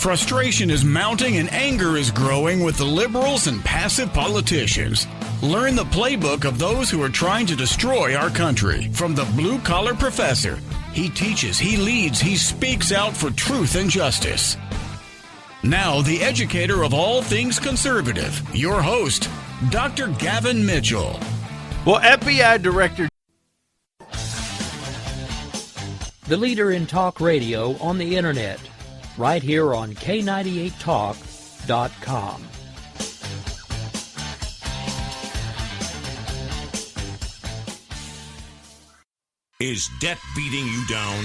Frustration is mounting and anger is growing with the liberals and passive politicians. Learn the playbook of those who are trying to destroy our country. From the blue-collar professor, he teaches, he leads, he speaks out for truth and justice. Now, the educator of all things conservative, your host, Dr. Gavin Mitchell. Well, FBI Director... The leader in talk radio on the Internet, right here on K98Talk.com. Is debt beating you down?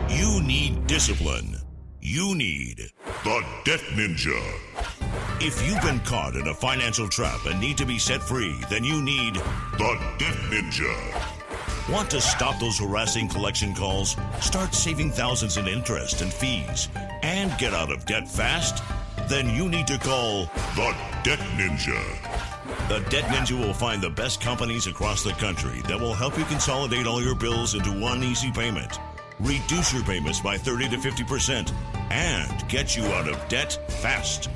You need discipline. You need the Debt Ninja. If you've been caught in a financial trap and need to be set free, then you need the Debt Ninja. Want to stop those harassing collection calls, start saving thousands in interest and fees, and get out of debt fast? Then you need to call the Debt Ninja. The Debt Ninja will find the best companies across the country that will help you consolidate all your bills into one easy payment, reduce your payments by 30 to 50%, and get you out of debt fast.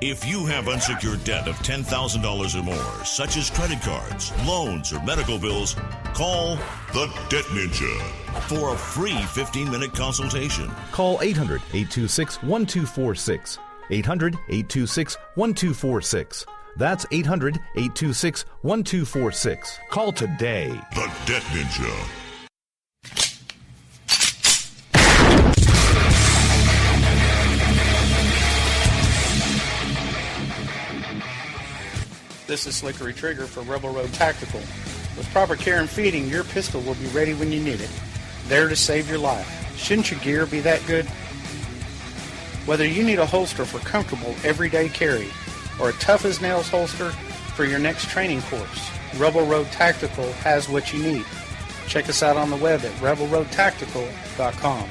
If you have unsecured debt of $10,000 or more, such as credit cards, loans, or medical bills, call the Debt Ninja for a free 15-minute consultation. Call 800-826-1246. 800-826-1246. That's 800-826-1246. Call today. The Debt Ninja. This is Slickery Trigger for Rebel Road Tactical. With proper care and feeding, your pistol will be ready when you need it, there to save your life. Shouldn't your gear be that good? Whether you need a holster for comfortable everyday carry or a tough-as-nails holster for your next training course, Rebel Road Tactical has what you need. Check us out on the web at rebelroadtactical.com.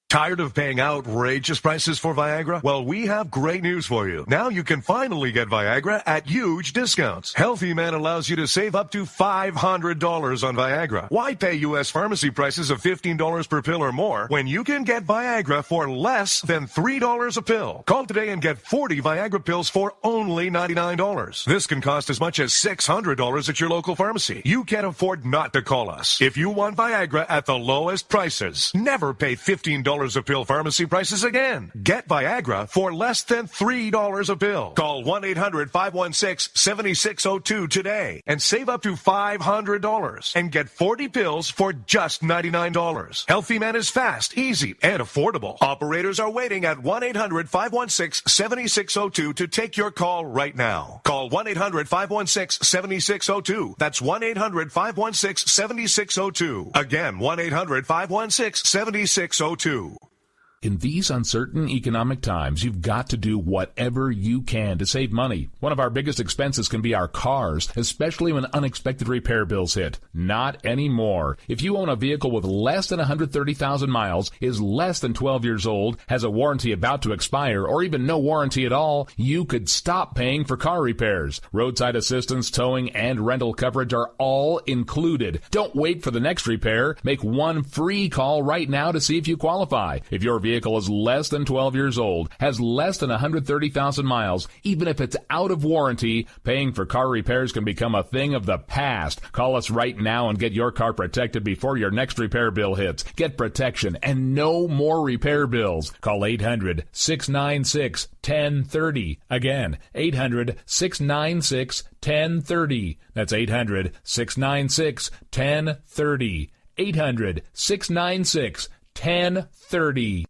Tired of paying outrageous prices for Viagra? Well, we have great news for you. Now you can finally get Viagra at huge discounts. Healthy Man allows you to save up to $500 on Viagra. Why pay U.S. pharmacy prices of $15 per pill or more when you can get Viagra for less than $3 a pill? Call today and get 40 Viagra pills for only $99. This can cost as much as $600 at your local pharmacy. You can't afford not to call us. If you want Viagra at the lowest prices, never pay $15 a pill pharmacy prices again. Get Viagra for less than $3 a pill. Call 1-800-516-7602 today and save up to $500 and get 40 pills for just $99. Healthy Man is fast, easy, and affordable. Operators are waiting at 1-800-516-7602 to take your call right now. Call 1-800-516-7602. That's 1-800-516-7602. Again, 1-800-516-7602. In these uncertain economic times, you've got to do whatever you can to save money. One of our biggest expenses can be our cars, especially when unexpected repair bills hit. Not anymore. If you own a vehicle with less than 130,000 miles, is less than 12 years old, has a warranty about to expire, or even no warranty at all, you could stop paying for car repairs. Roadside assistance, towing, and rental coverage are all included. Don't wait for the next repair. Make one free call right now to see if you qualify. If your vehicle is less than 12 years old, has less than 130,000 miles, even if it's out of warranty, paying for car repairs can become a thing of the past. Call us right now and get your car protected before your next repair bill hits. Get protection and no more repair bills. Call 800-696-1030. Again, 800-696-1030. That's 800-696-1030. 800-696-1030.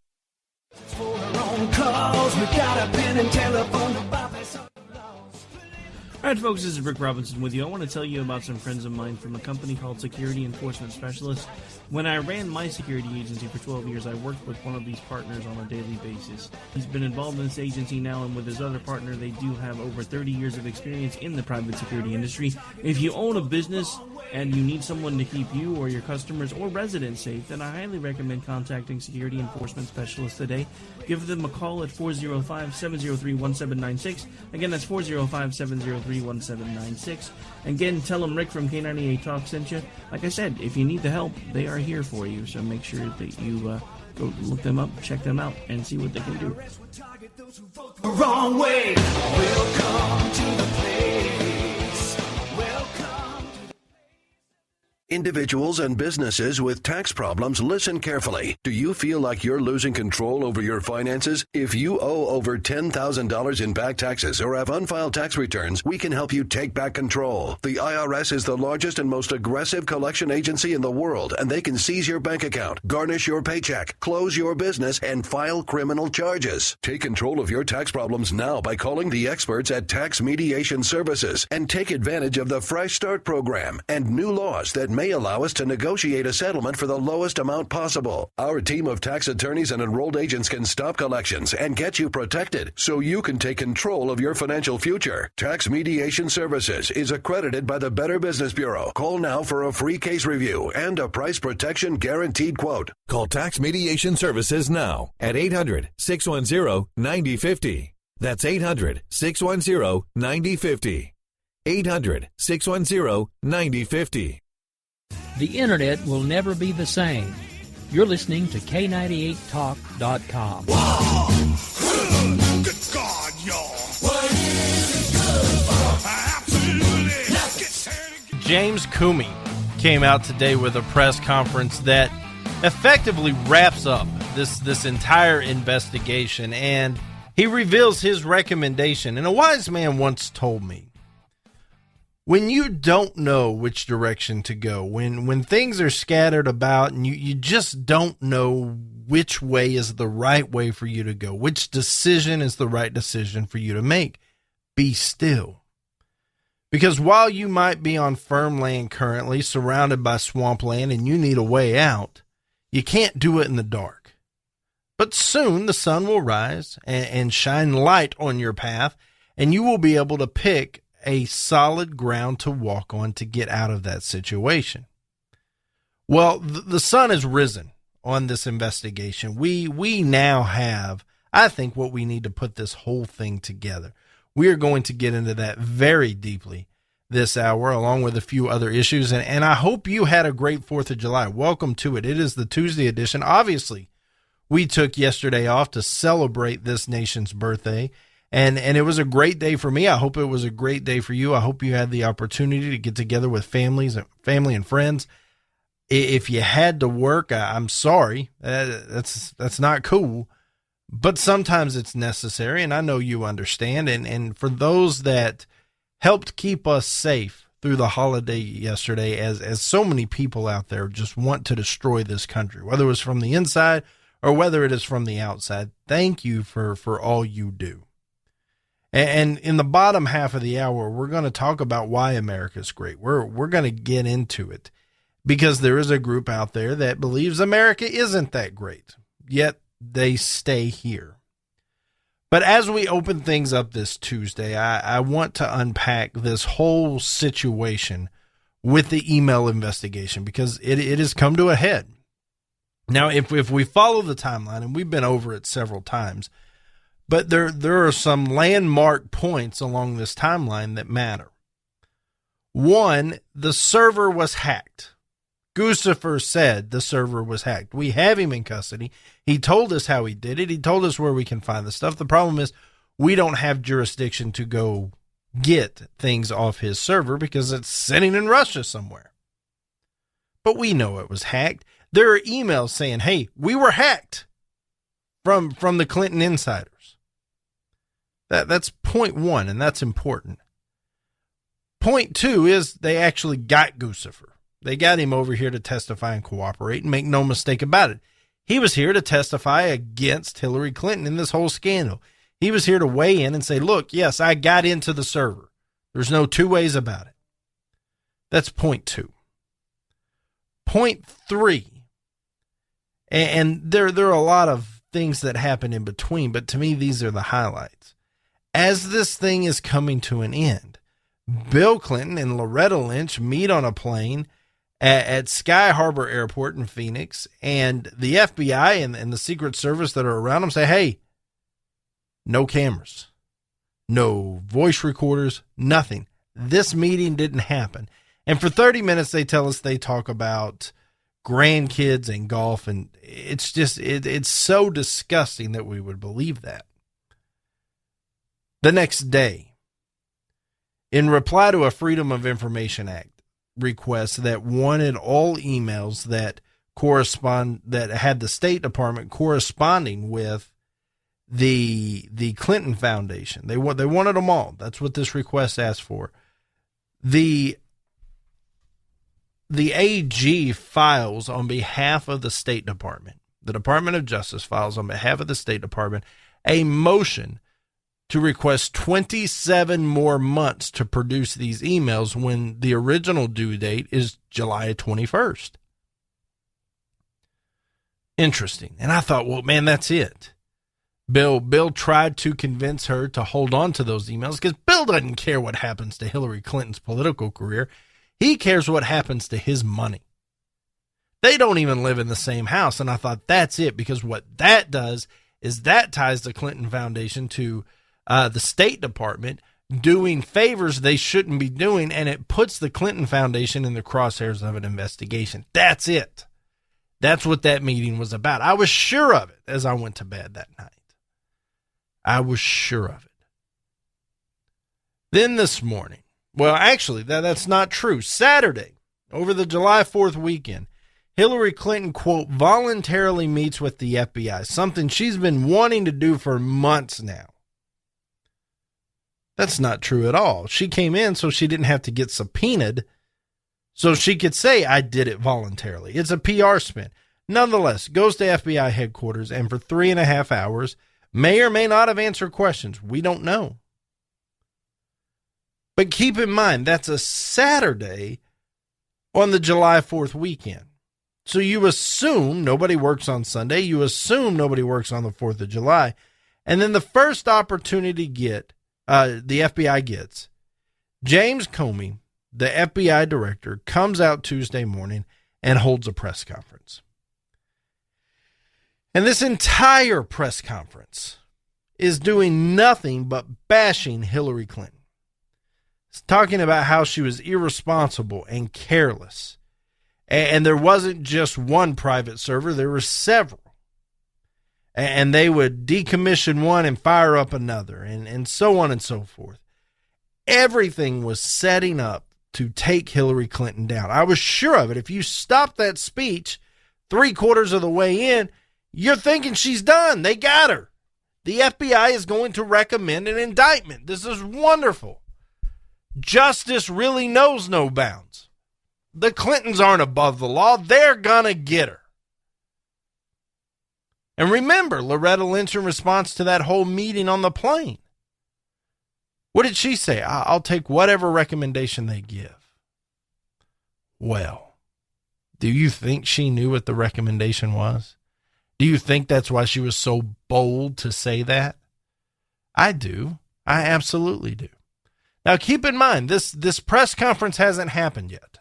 Alright folks, this is Rick Robinson with you. I want to tell you about some friends of mine from a company called Security Enforcement Specialists. When I ran my security agency for 12 years, I worked with one of these partners on a daily basis. He's been involved in this agency now, and with his other partner, they do have over 30 years of experience in the private security industry. If you own a business and you need someone to keep you or your customers or residents safe, then I highly recommend contacting Security Enforcement Specialists today. Give them a call at 405-703-1796. Again, that's 405-703-1796. Again, tell them Rick from K98 Talk sent you. Like I said, if you need the help, they are here for you, so make sure that you go look them up, check them out, and see what they can do. Wrong way. Welcome to the place. Individuals and businesses with tax problems, listen carefully. Do you feel like you're losing control over your finances? If you owe over $10,000 in back taxes or have unfiled tax returns, we can help you take back control. The IRS is the largest and most aggressive collection agency in the world, and they can seize your bank account, garnish your paycheck, close your business, and file criminal charges. Take control of your tax problems now by calling the experts at Tax Mediation Services and take advantage of the Fresh Start program and new laws that may allow us to negotiate a settlement for the lowest amount possible. Our team of tax attorneys and enrolled agents can stop collections and get you protected so you can take control of your financial future. Tax Mediation Services is accredited by the Better Business Bureau. Call now for a free case review and a price protection guaranteed quote. Call Tax Mediation Services now at 800-610-9050. That's 800-610-9050. 800-610-9050. The Internet will never be the same. You're listening to K98Talk.com. Whoa! Good God, y'all. What is it good for? Absolutely. Let's get started. James Comey came out today with a press conference that effectively wraps up this entire investigation, and he reveals his recommendation. And a wise man once told me, when you don't know which direction to go, when things are scattered about and you just don't know which way is the right way for you to go, which decision is the right decision for you to make, be still. Because while you might be on firm land currently, surrounded by swampland, and you need a way out, you can't do it in the dark. But soon the sun will rise and shine light on your path, and you will be able to pick a solid ground to walk on to get out of that situation. Well, the sun has risen on this investigation. We now have, I think, what we need to put this whole thing together. We are going to get into that very deeply this hour, along with a few other issues. And I hope you had a great 4th of July. Welcome to it. It is the Tuesday edition. Obviously, we took yesterday off to celebrate this nation's birthday. And it was a great day for me. I hope it was a great day for you. I hope you had the opportunity to get together with family and friends. If you had to work, I'm sorry. That's not cool. But sometimes it's necessary, and I know you understand. And for those that helped keep us safe through the holiday yesterday, as so many people out there just want to destroy this country, whether it was from the inside or whether it is from the outside, thank you for all you do. And in the bottom half of the hour, we're going to talk about why America's great. We're going to get into it because there is a group out there that believes America isn't that great, yet they stay here. But as we open things up this Tuesday, I want to unpack this whole situation with the email investigation because it has come to a head. Now, if we follow the timeline, and we've been over it several times, but there are some landmark points along this timeline that matter. One, the server was hacked. Guccifer said the server was hacked. We have him in custody. He told us how he did it. He told us where we can find the stuff. The problem is we don't have jurisdiction to go get things off his server because it's sitting in Russia somewhere. But we know it was hacked. There are emails saying, hey, we were hacked from the Clinton insiders. That's point one, and that's important. Point two is they actually got Guccifer. They got him over here to testify and cooperate, and make no mistake about it. He was here to testify against Hillary Clinton in this whole scandal. He was here to weigh in and say, look, yes, I got into the server. There's no two ways about it. That's point two. Point three, and there are a lot of things that happen in between, but to me, these are the highlights. As this thing is coming to an end, Bill Clinton and Loretta Lynch meet on a plane at Sky Harbor Airport in Phoenix, and the FBI and the Secret Service that are around them say, hey, no cameras, no voice recorders, nothing. This meeting didn't happen. And for 30 minutes, they tell us they talk about grandkids and golf, and it's just, it's so disgusting that we would believe that. The next day, in reply to a Freedom of Information Act request that wanted all emails that had the State Department corresponding with the Clinton Foundation. They wanted them all. That's what this request asked for. The AG files on behalf of the State Department. The Department of Justice files on behalf of the State Department a motion to request 27 more months to produce these emails when the original due date is July 21st. Interesting. And I thought, well, man, that's it. Bill tried to convince her to hold on to those emails because Bill doesn't care what happens to Hillary Clinton's political career. He cares what happens to his money. They don't even live in the same house. And I thought that's it, because what that does is that ties the Clinton Foundation to the State Department doing favors they shouldn't be doing, and it puts the Clinton Foundation in the crosshairs of an investigation. That's it. That's what that meeting was about. I was sure of it as I went to bed that night. I was sure of it. Then this morning, well, actually, that's not true. Saturday, over the July 4th weekend, Hillary Clinton, quote, voluntarily meets with the FBI, something she's been wanting to do for months now. That's not true at all. She came in so she didn't have to get subpoenaed, so she could say, I did it voluntarily. It's a PR spin. Nonetheless, goes to FBI headquarters, and for 3.5 hours, may or may not have answered questions. We don't know. But keep in mind, that's a Saturday on the July 4th weekend. So you assume nobody works on Sunday. You assume nobody works on the 4th of July. And then the first opportunity the FBI gets, James Comey, the FBI director, comes out Tuesday morning and holds a press conference. And this entire press conference is doing nothing but bashing Hillary Clinton. It's talking about how she was irresponsible and careless. And there wasn't just one private server, there were several. And they would decommission one and fire up another, and so on and so forth. Everything was setting up to take Hillary Clinton down. I was sure of it. If you stop that speech 3/4 of the way in, you're thinking she's done. They got her. The FBI is going to recommend an indictment. This is wonderful. Justice really knows no bounds. The Clintons aren't above the law. They're going to get her. And remember, Loretta Lynch, in response to that whole meeting on the plane, what did she say? I'll take whatever recommendation they give. Well, do you think she knew what the recommendation was? Do you think that's why she was so bold to say that? I do. I absolutely do. Now, keep in mind, this press conference hasn't happened yet.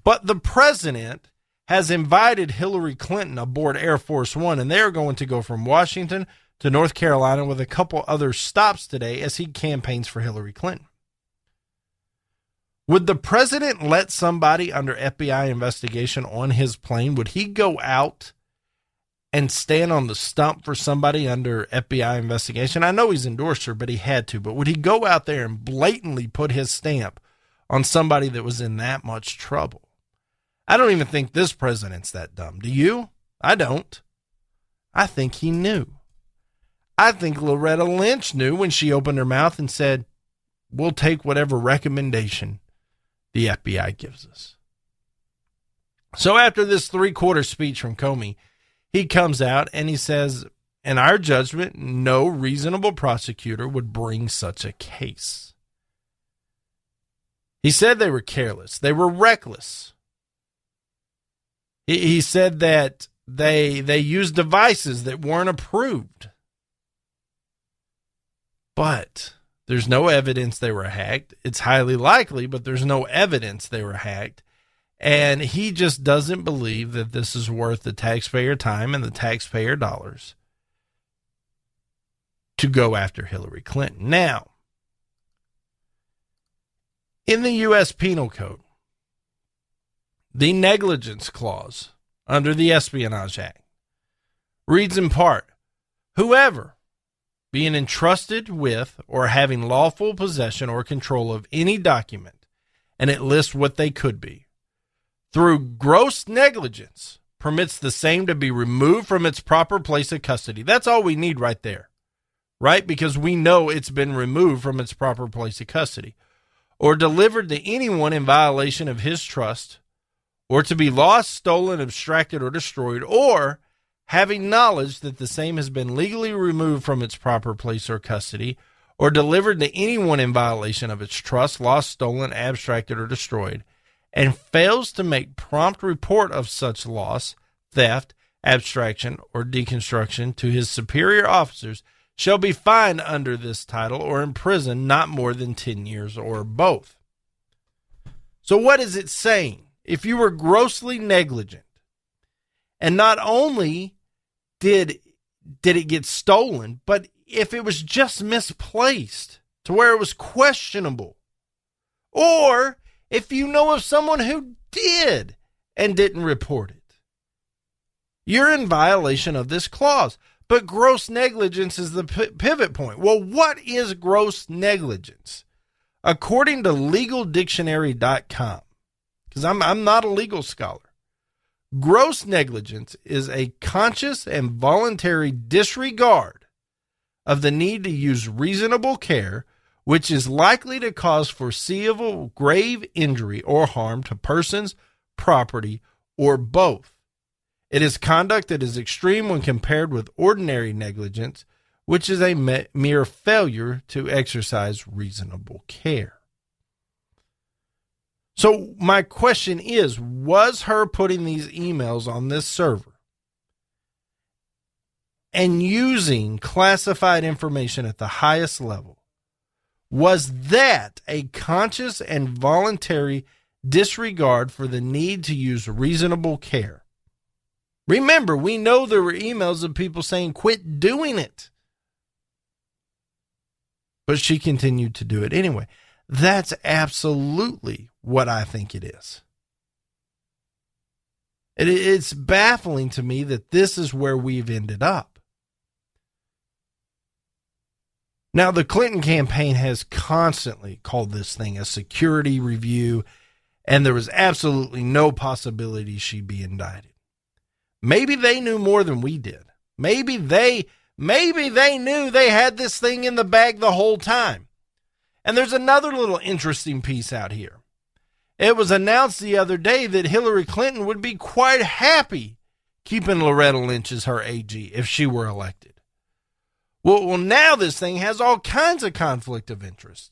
But the president has invited Hillary Clinton aboard Air Force One, and they're going to go from Washington to North Carolina with a couple other stops today as he campaigns for Hillary Clinton. Would the president let somebody under FBI investigation on his plane? Would he go out and stand on the stump for somebody under FBI investigation? I know he's endorsed her, but he had to. But would he go out there and blatantly put his stamp on somebody that was in that much trouble? I don't even think this president's that dumb. Do you? I don't. I think he knew. I think Loretta Lynch knew when she opened her mouth and said, we'll take whatever recommendation the FBI gives us. So after this 3/4 speech from Comey, he comes out and he says, in our judgment, no reasonable prosecutor would bring such a case. He said they were careless. They were reckless. He said that they used devices that weren't approved. But There's no evidence they were hacked. It's highly likely, but there's no evidence they were hacked. And he just doesn't believe that this is worth the taxpayer time and the taxpayer dollars to go after Hillary Clinton. Now, in the U.S. Penal Code, the negligence clause under the Espionage Act reads in part, whoever being entrusted with or having lawful possession or control of any document, and it lists what they could be, through gross negligence permits the same to be removed from its proper place of custody. That's all we need right there, right? Because we know it's been removed from its proper place of custody, or delivered to anyone in violation of his trust, or to be lost, stolen, abstracted, or destroyed, or having knowledge that the same has been legally removed from its proper place or custody, or delivered to anyone in violation of its trust, lost, stolen, abstracted, or destroyed, and fails to make prompt report of such loss, theft, abstraction, or deconstruction to his superior officers, shall be fined under this title or imprisoned not more than 10 years or both. So what is it saying? If you were grossly negligent, and not only did it get stolen, but if it was just misplaced to where it was questionable, or if you know of someone who did and didn't report it, you're in violation of this clause. But gross negligence is the pivot point. Well, what is gross negligence? According to legaldictionary.com, because I'm not a legal scholar, gross negligence is a conscious and voluntary disregard of the need to use reasonable care, which is likely to cause foreseeable grave injury or harm to persons, property, or both. It is conduct that is extreme when compared with ordinary negligence, which is a mere failure to exercise reasonable care. So my question is, was her putting these emails on this server and using classified information at the highest level, was that a conscious and voluntary disregard for the need to use reasonable care? Remember, we know there were emails of people saying, quit doing it. But she continued to do it anyway. That's absolutely what I think it is. It's baffling to me that this is where we've ended up. Now, the Clinton campaign has constantly called this thing a security review, and there was absolutely no possibility she'd be indicted. Maybe they knew more than we did. Maybe they knew they had this thing in the bag the whole time. And there's another little interesting piece out here. It was announced the other day that Hillary Clinton would be quite happy keeping Loretta Lynch as her AG if she were elected. Well, now this thing has all kinds of conflict of interest.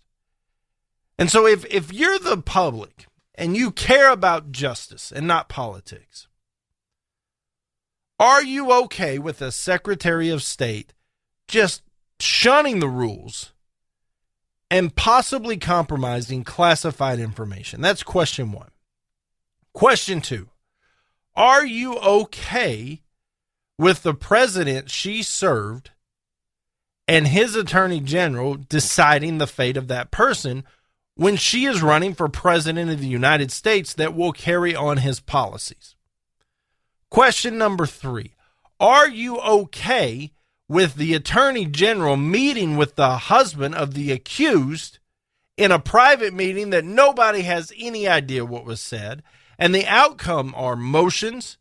And so if you're the public and you care about justice and not politics, are you okay with a Secretary of State just shunning the rules and possibly compromising classified information? That's question one. Question two, are you okay with the president she served and his attorney general deciding the fate of that person when she is running for president of the United States that will carry on his policies? Question number three, are you okay with the attorney general meeting with the husband of the accused in a private meeting that nobody has any idea what was said, and the outcome are motions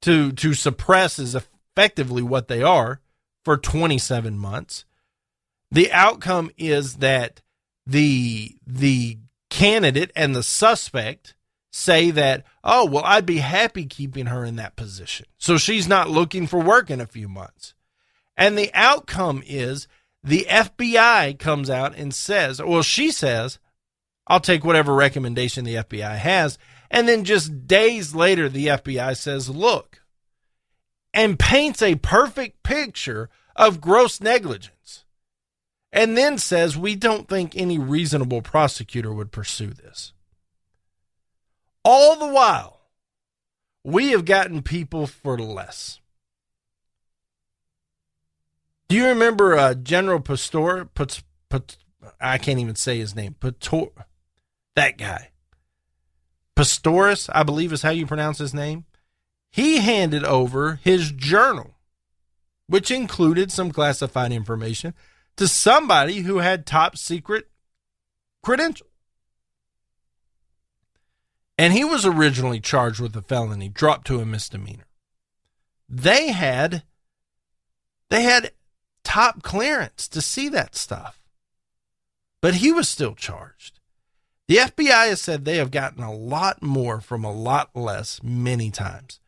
to suppress is effectively what they are for 27 months. The outcome is that the candidate and the suspect say that, oh, well, I'd be happy keeping her in that position, so she's not looking for work in a few months. And the outcome is the FBI comes out and says, well, she says, I'll take whatever recommendation the FBI has. And then just days later, the FBI says, look, and paints a perfect picture of gross negligence. and then says we don't think any reasonable prosecutor would pursue this. All the while, we have gotten people for less. Do you remember General Pastor? I can't even say his name. That guy. Pistorius, I believe is how you pronounce his name. He handed over his journal, which included some classified information, to somebody who had top secret credentials. And he was originally charged with a felony, dropped to a misdemeanor. They had top clearance to see that stuff. But he was still charged. The FBI has said they have gotten a lot more from a lot less many times.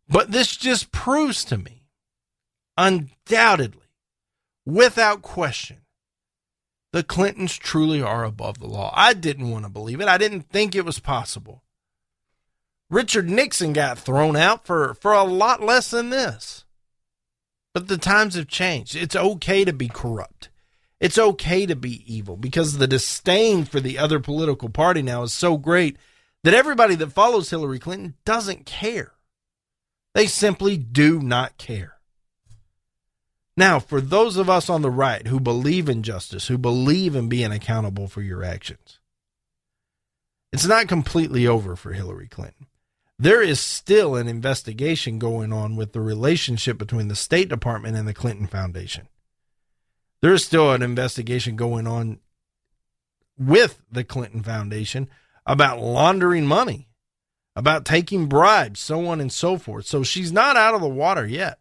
But this just proves to me, undoubtedly, without question, the Clintons truly are above the law. I didn't want to believe it. I didn't think it was possible. Richard Nixon got thrown out for a lot less than this. But the times have changed. It's okay to be corrupt. It's okay to be evil because the disdain for the other political party now is so great that everybody that follows Hillary Clinton doesn't care. They simply do not care. Now, for those of us on the right who believe in justice, who believe in being accountable for your actions, it's not completely over for Hillary Clinton. There is still an investigation going on with the relationship between the State Department and the Clinton Foundation. There is still an investigation going on with the Clinton Foundation about laundering money, about taking bribes, so on and so forth. So she's not out of the water yet.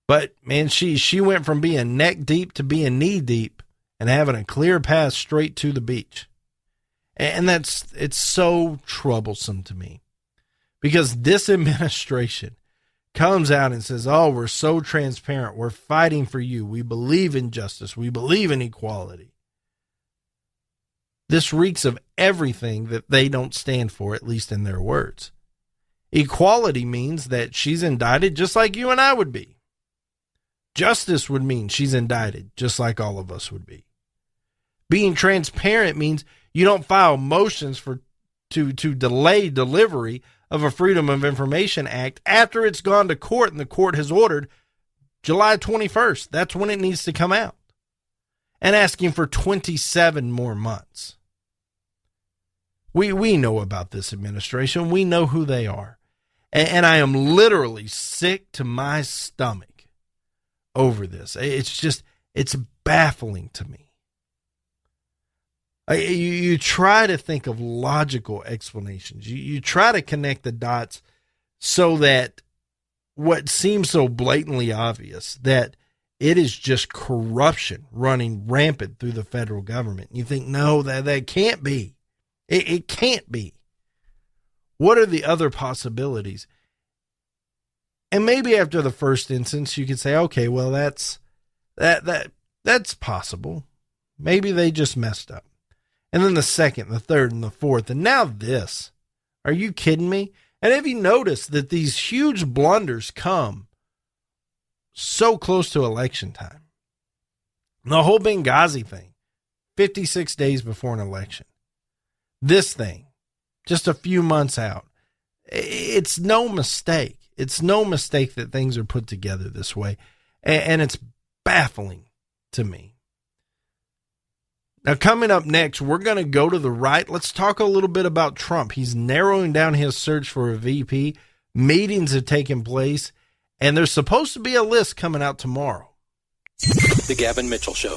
But, man, she went from being neck deep to being knee deep and having a clear path straight to the beach. And it's so troublesome to me because this administration comes out and says, oh, we're so transparent. We're fighting for you. We believe in justice. We believe in equality. This reeks of everything that they don't stand for, at least in their words. Equality means that she's indicted just like you and I would be. Justice would mean she's indicted just like all of us would be. Being transparent means you don't file motions to delay delivery of a Freedom of Information Act after it's gone to court and the court has ordered July 21st. That's when it needs to come out. And asking for 27 more months. We know about this administration. We know who they are. And I am literally sick to my stomach over this. It's baffling to me. You try to think of logical explanations. You try to connect the dots so that what seems so blatantly obvious, that it is just corruption running rampant through the federal government. You think, no, that can't be. It can't be. What are the other possibilities? And maybe after the first instance, you could say, okay, well, that's possible. Maybe they just messed up. And then the second, the third, and the fourth, and now this. Are you kidding me? And have you noticed that these huge blunders come so close to election time? The whole Benghazi thing, 56 days before an election. This thing, just a few months out. It's no mistake. It's no mistake that things are put together this way. And it's baffling to me. Now, coming up next, we're going to go to the right. Let's talk a little bit about Trump. He's narrowing down his search for a VP. Meetings have taken place, and there's supposed to be a list coming out tomorrow. The Gavin Mitchell Show.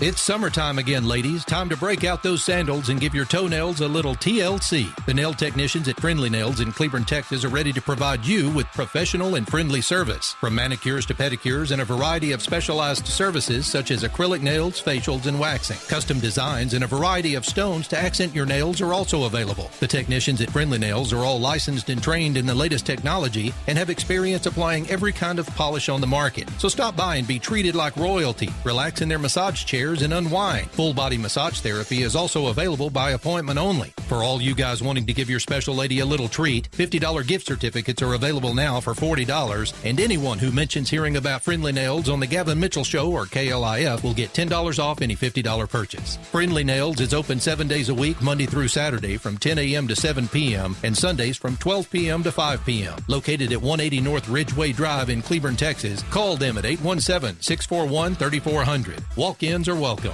It's summertime again, ladies. Time to break out those sandals and give your toenails a little TLC. The nail technicians at Friendly Nails in Cleburne, Texas are ready to provide you with professional and friendly service. From manicures to pedicures and a variety of specialized services such as acrylic nails, facials, and waxing. Custom designs and a variety of stones to accent your nails are also available. The technicians at Friendly Nails are all licensed and trained in the latest technology and have experience applying every kind of polish on the market. So stop by and be treated like royalty. Relax in their massage chairs chairs and unwind. Full body massage therapy is also available by appointment only. For all you guys wanting to give your special lady a little treat, $50 gift certificates are available now for $40, and anyone who mentions hearing about Friendly Nails on the Gavin Mitchell Show or KLIF will get $10 off any $50 purchase. Friendly Nails is open 7 days a week, Monday through Saturday from 10 a.m. to 7 p.m. and Sundays from 12 p.m. to 5 p.m. Located at 180 North Ridgeway Drive in Cleburne, Texas. Call them at 817-641-3400. Walk-ins are welcome.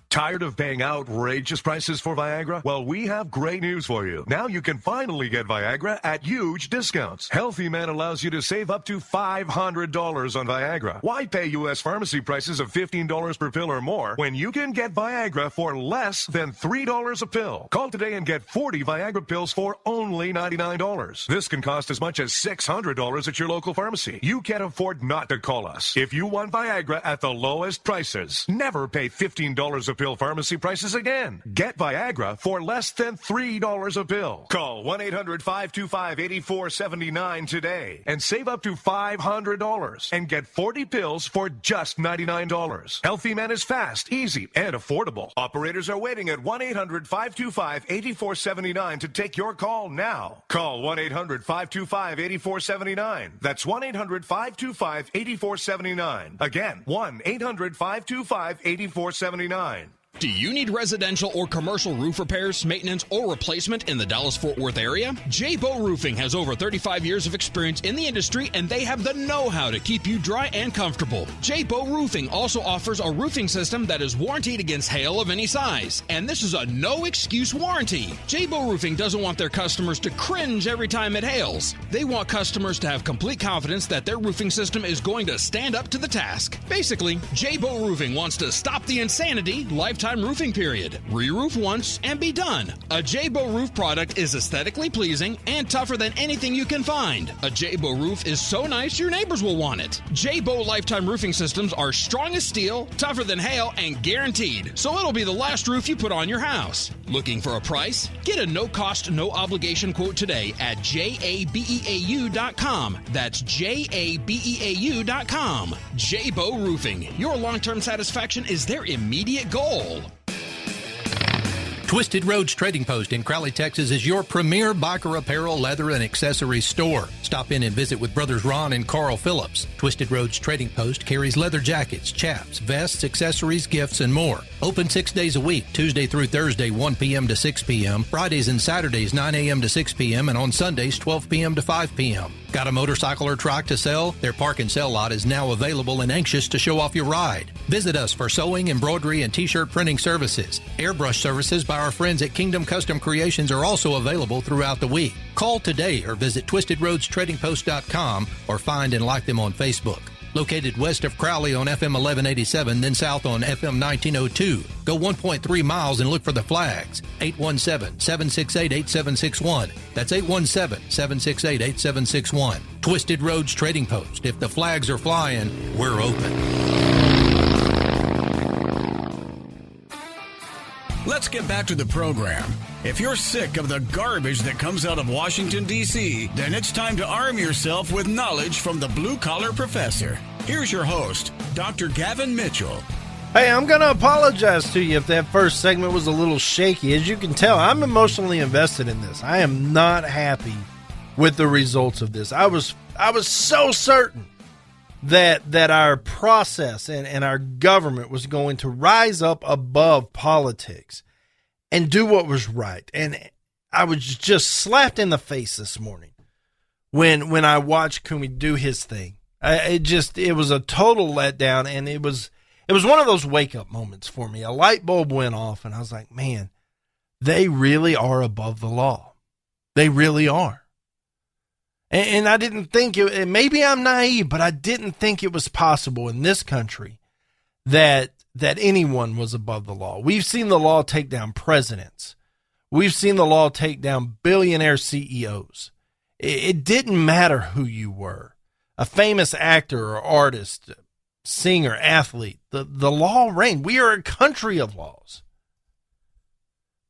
Tired of paying outrageous prices for Viagra? Well, we have great news for you. Now you can finally get Viagra at huge discounts. Healthy Man allows you to save up to $500 on Viagra. Why pay U.S. pharmacy prices of $15 per pill or more when you can get Viagra for less than $3 a pill? Call today and get 40 Viagra pills for only $99. This can cost as much as $600 at your local pharmacy. You can't afford not to call us. If you want Viagra at the lowest prices, never pay $15 a pill pharmacy prices again. Get Viagra for less than $3 a pill. Call 1-800-525-8479 today and save up to $500 and get 40 pills for just $99. Healthy Man is fast, easy, and affordable. Operators are waiting at 1-800-525-8479 to take your call now. Call 1-800-525-8479. That's 1-800-525-8479. Again, 1-800-525-8479. Do you need residential or commercial roof repairs, maintenance, or replacement in the Dallas-Fort Worth area? J-Bow Roofing has over 35 years of experience in the industry, and they have the know-how to keep you dry and comfortable. J-Bow Roofing also offers a roofing system that is warranted against hail of any size, and this is a no-excuse warranty. J-Bow Roofing doesn't want their customers to cringe every time it hails. They want customers to have complete confidence that their roofing system is going to stand up to the task. Basically, J-Bow Roofing wants to stop the insanity, lifetime roofing period. Re-roof once and be done. A J-Bow roof product is aesthetically pleasing and tougher than anything you can find. A J-Bow roof is so nice your neighbors will want it. J-Bow lifetime roofing systems are strong as steel, tougher than hail, and guaranteed. So it'll be the last roof you put on your house. Looking for a price? Get a no-cost, no-obligation quote today at jabeau.com. That's jabeau.com. J-Bow Roofing. Your long-term satisfaction is their immediate goal. Twisted Roads Trading Post in Crowley, Texas is your premier biker apparel, leather, and accessories store. Stop in and visit with Brothers Ron and Carl Phillips. Twisted Roads Trading Post carries leather jackets, chaps, vests, accessories, gifts, and more. Open 6 days a week, Tuesday through Thursday, 1 p.m. to 6 p.m., Fridays and Saturdays, 9 a.m. to 6 p.m., and on Sundays, 12 p.m. to 5 p.m. Got a motorcycle or truck to sell? Their park and sell lot is now available and anxious to show off your ride. Visit us for sewing, embroidery, and t-shirt printing services. Airbrush services by our friends at Kingdom Custom Creations are also available throughout the week. Call today or visit twistedroadstradingpost.com or find and like them on Facebook. Located west of Crowley on FM 1187, then south on FM 1902. Go 1.3 miles and look for the flags. 817-768-8761. That's 817-768-8761. Twisted Roads Trading Post. If the flags are flying, we're open. Let's get back to the program. If you're sick of the garbage that comes out of Washington, D.C., then it's time to arm yourself with knowledge from the Blue Collar Professor. Here's your host, Dr. Gavin Mitchell. Hey, I'm going to apologize to you if that first segment was a little shaky. As you can tell, I'm emotionally invested in this. I am not happy with the results of this. I was so certain that our process and our government was going to rise up above politics and do what was right. And I was just slapped in the face this morning when I watched Kumi do his thing. It was a total letdown, and it was one of those wake-up moments for me. A light bulb went off, and I was like, man, they really are above the law. They really are. And I didn't think it, maybe I'm naive, but I didn't think it was possible in this country that anyone was above the law. We've seen the law take down presidents. We've seen the law take down billionaire CEOs. It didn't matter who you were, a famous actor or artist, singer, athlete. The law reigned. We are a country of laws.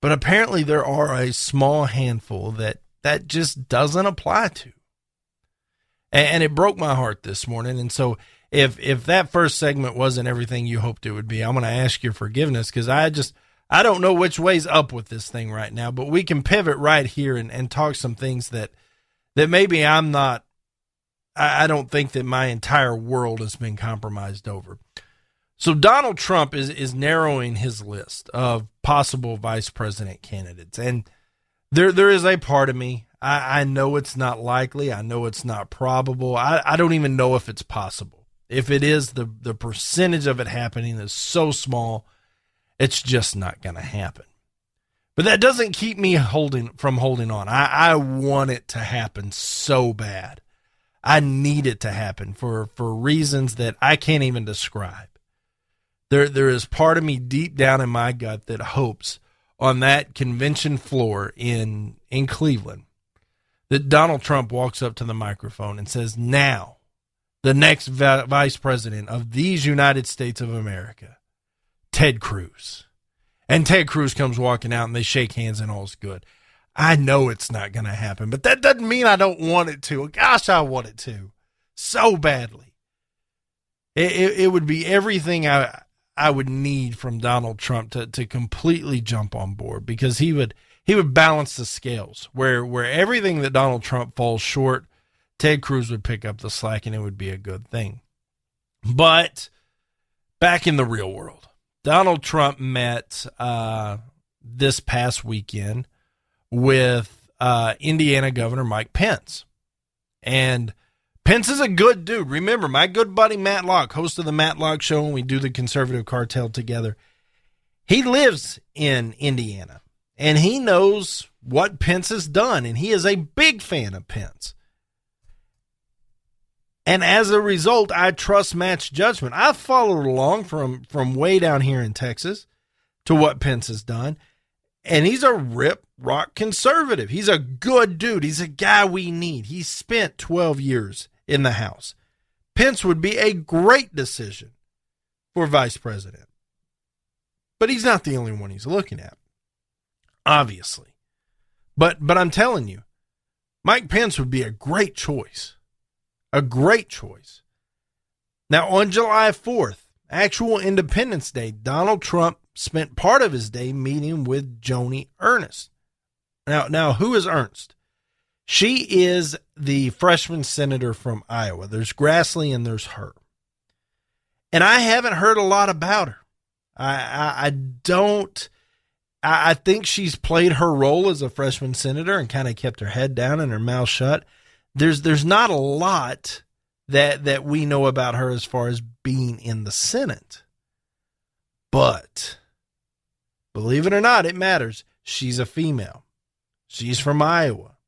But apparently there are a small handful that just doesn't apply to. And it broke my heart this morning. And so if that first segment wasn't everything you hoped it would be, I'm going to ask your forgiveness, because I don't know which way's up with this thing right now, but we can pivot right here and talk some things that maybe I don't think that my entire world has been compromised over. So Donald Trump is narrowing his list of possible vice president candidates. And there is a part of me, I know it's not likely. I know it's not probable. I don't even know if it's possible. If it is, the percentage of it happening is so small, it's just not going to happen. But that doesn't keep me from holding on. I want it to happen so bad. I need it to happen for reasons that I can't even describe. There is part of me deep down in my gut that hopes on that convention floor in Cleveland that Donald Trump walks up to the microphone and says, now, the next vice president of these United States of America, Ted Cruz. And Ted Cruz comes walking out and they shake hands and all's good. I know it's not going to happen, but that doesn't mean I don't want it to. Gosh, I want it to so badly. It would be everything I would need from Donald Trump to completely jump on board, because he would balance the scales where everything that Donald Trump falls short, Ted Cruz would pick up the slack and it would be a good thing. But back in the real world, Donald Trump met this past weekend with Indiana Governor Mike Pence. And Pence is a good dude. Remember, my good buddy Matt Locke, host of the Matt Locke Show, and we do the Conservative Cartel together. He lives in Indiana, and he knows what Pence has done, and he is a big fan of Pence. And as a result, I trust Matt's judgment. I've followed along from way down here in Texas to what Pence has done. And he's a rip rock conservative. He's a good dude. He's a guy we need. He spent 12 years in the House. Pence would be a great decision for vice president. But he's not the only one he's looking at, obviously. But I'm telling you, Mike Pence would be a great choice. A great choice. Now, on July 4th, actual Independence Day, Donald Trump spent part of his day meeting with Joni Ernst. Now, who is Ernst? She is the freshman senator from Iowa. There's Grassley and there's her. And I haven't heard a lot about her. I think she's played her role as a freshman senator and kind of kept her head down and her mouth shut. There's not a lot that we know about her as far as being in the Senate. But believe it or not, it matters. She's a female. She's from Iowa.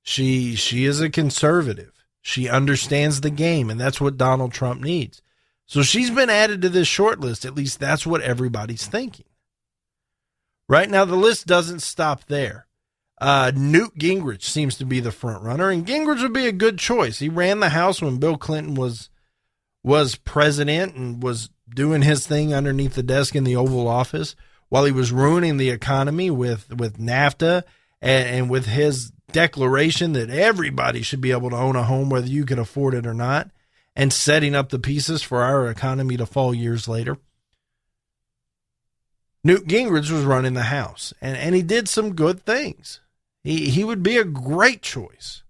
She is a conservative. She understands the game, and that's what Donald Trump needs. So she's been added to this short list. At least that's what everybody's thinking. Right now, the list doesn't stop there. Newt Gingrich seems to be the front runner, and Gingrich would be a good choice. He ran the House when Bill Clinton was president and was doing his thing underneath the desk in the Oval Office while he was ruining the economy with NAFTA and with his declaration that everybody should be able to own a home whether you could afford it or not, and setting up the pieces for our economy to fall years later. Newt Gingrich was running the House, and he did some good things. He would be a great choice.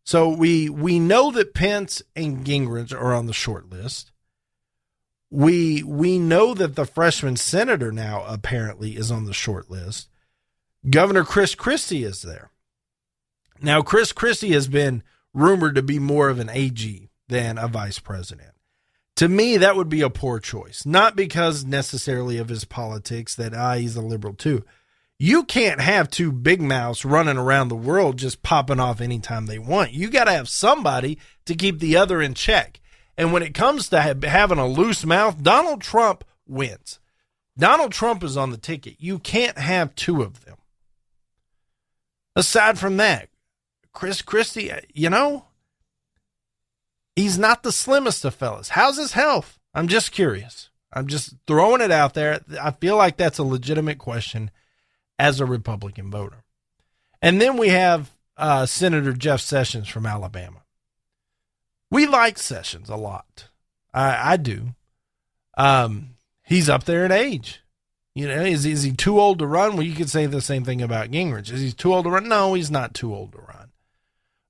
So we know that Pence and Gingrich are on the short list. We know that the freshman senator now apparently is on the short list. Governor Chris Christie is there. Now, Chris Christie has been rumored to be more of an AG than a vice president. To me, that would be a poor choice. Not because necessarily of his politics, that he's a liberal too. You can't have two big mouths running around the world just popping off anytime they want. You got to have somebody to keep the other in check. And when it comes to having a loose mouth, Donald Trump wins. Donald Trump is on the ticket. You can't have two of them. Aside from that, Chris Christie, he's not the slimmest of fellas. How's his health? I'm just curious. I'm just throwing it out there. I feel like that's a legitimate question as a Republican voter. And then we have Senator Jeff Sessions from Alabama. We like Sessions a lot. I do. He's up there in age. You know, is he too old to run? Well, you could say the same thing about Gingrich. Is he too old to run? No, he's not too old to run.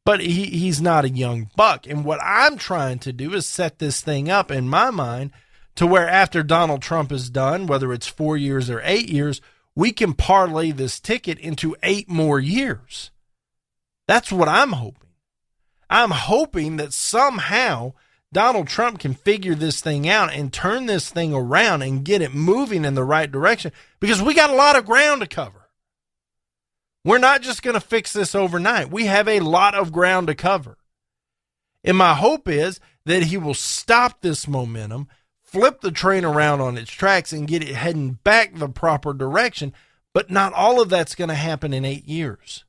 But he's not a young buck. And what I'm trying to do is set this thing up in my mind to where after Donald Trump is done, whether it's 4 years or 8 years, we can parlay this ticket into 8 more years. That's what I'm hoping. I'm hoping that somehow Donald Trump can figure this thing out and turn this thing around and get it moving in the right direction, because we got a lot of ground to cover. We're not just going to fix this overnight. We have a lot of ground to cover. And my hope is that he will stop this momentum, flip the train around on its tracks, and get it heading back the proper direction. But not all of that's going to happen in 8 years.